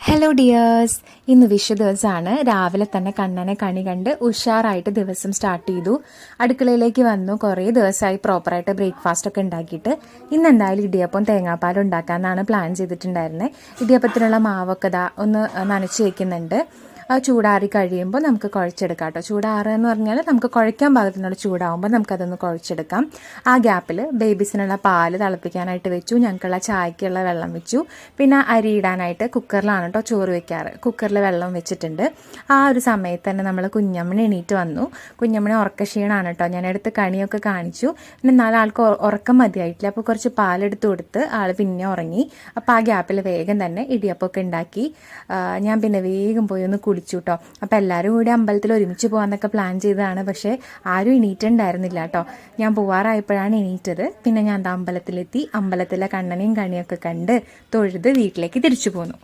Hello dears, ഇന്ന് വിഷു ദിവസമാണ്. രാവിലെ തന്നെ കണ്ണനെ കണി കണ്ട് ഉഷാറായിട്ട് ദിവസം സ്റ്റാർട്ട് ചെയ്തു. അടുക്കളയിലേക്ക് വന്നു. കുറേ ദിവസമായി പ്രോപ്പറായിട്ട് ബ്രേക്ക്ഫാസ്റ്റ് ഒക്കെ ഉണ്ടാക്കിയിട്ട് ഇന്ന് എന്തായാലും ഇടിയപ്പം തേങ്ങാപ്പാൽ ഉണ്ടാക്കാമെന്നാണ് പ്ലാൻ ചെയ്തിട്ടുണ്ടായിരുന്നത്. ഇടിയപ്പത്തിനുള്ള മാവൊക്കെ ഒന്ന് നനച്ച് വയ്ക്കുന്നുണ്ട്. ചൂടാറി കഴിയുമ്പോൾ നമുക്ക് കുഴച്ചെടുക്കാം കേട്ടോ. ചൂടാറുക എന്ന് പറഞ്ഞാൽ നമുക്ക് കുഴയ്ക്കാൻ പാകത്തിനുള്ള ചൂടാകുമ്പോൾ നമുക്കതൊന്ന് കുഴച്ചെടുക്കാം. ആ ഗ്യാപ്പിൽ ബേബീസിനുള്ള പാല് തിളപ്പിക്കാനായിട്ട് വെച്ചു. ഞങ്ങൾക്കുള്ള ചായക്കുള്ള വെള്ളം വെച്ചു. പിന്നെ അരി ഇടാനായിട്ട് കുക്കറിലാണ് കേട്ടോ ചോറ് വെക്കാറ്. കുക്കറിൽ വെള്ളം വെച്ചിട്ടുണ്ട്. ആ ഒരു സമയത്ത് തന്നെ നമ്മൾ കുഞ്ഞമ്മണി എണീറ്റ് വന്നു. കുഞ്ഞമ്മണി ഉറക്കക്ഷീണമാണ് കേട്ടോ. ഞാനെടുത്ത് കണിയൊക്കെ കാണിച്ചു. പിന്നെ 4 ആൾക്ക് ഉറക്കം മതിയായിട്ടില്ല. അപ്പോൾ കുറച്ച് പാലെടുത്ത് കൊടുത്ത് ആൾ പിന്നെ ഉറങ്ങി. അപ്പോൾ ആ ഗ്യാപ്പിൽ വേഗം തന്നെ ഇടിയപ്പമൊക്കെ ഉണ്ടാക്കി. ഞാൻ പിന്നെ വേഗം പോയി ഒന്ന് കുളിച്ചു കേട്ടോ. അപ്പോൾ എല്ലാവരും കൂടി അമ്പലത്തിൽ ഒരുമിച്ച് പോകാമെന്നൊക്കെ പ്ലാൻ ചെയ്തതാണ്. പക്ഷേ ആരും എണീറ്റുണ്ടായിരുന്നില്ല കേട്ടോ. ഞാൻ പോവാറായപ്പോഴാണ് എണീറ്റത്. പിന്നെ ഞാൻ അമ്പലത്തിലെത്തി. അമ്പലത്തിലെ കണ്ണനെയും കണിയൊക്കെ കണ്ട് തൊഴുത് വീട്ടിലേക്ക് തിരിച്ചു പോന്നു.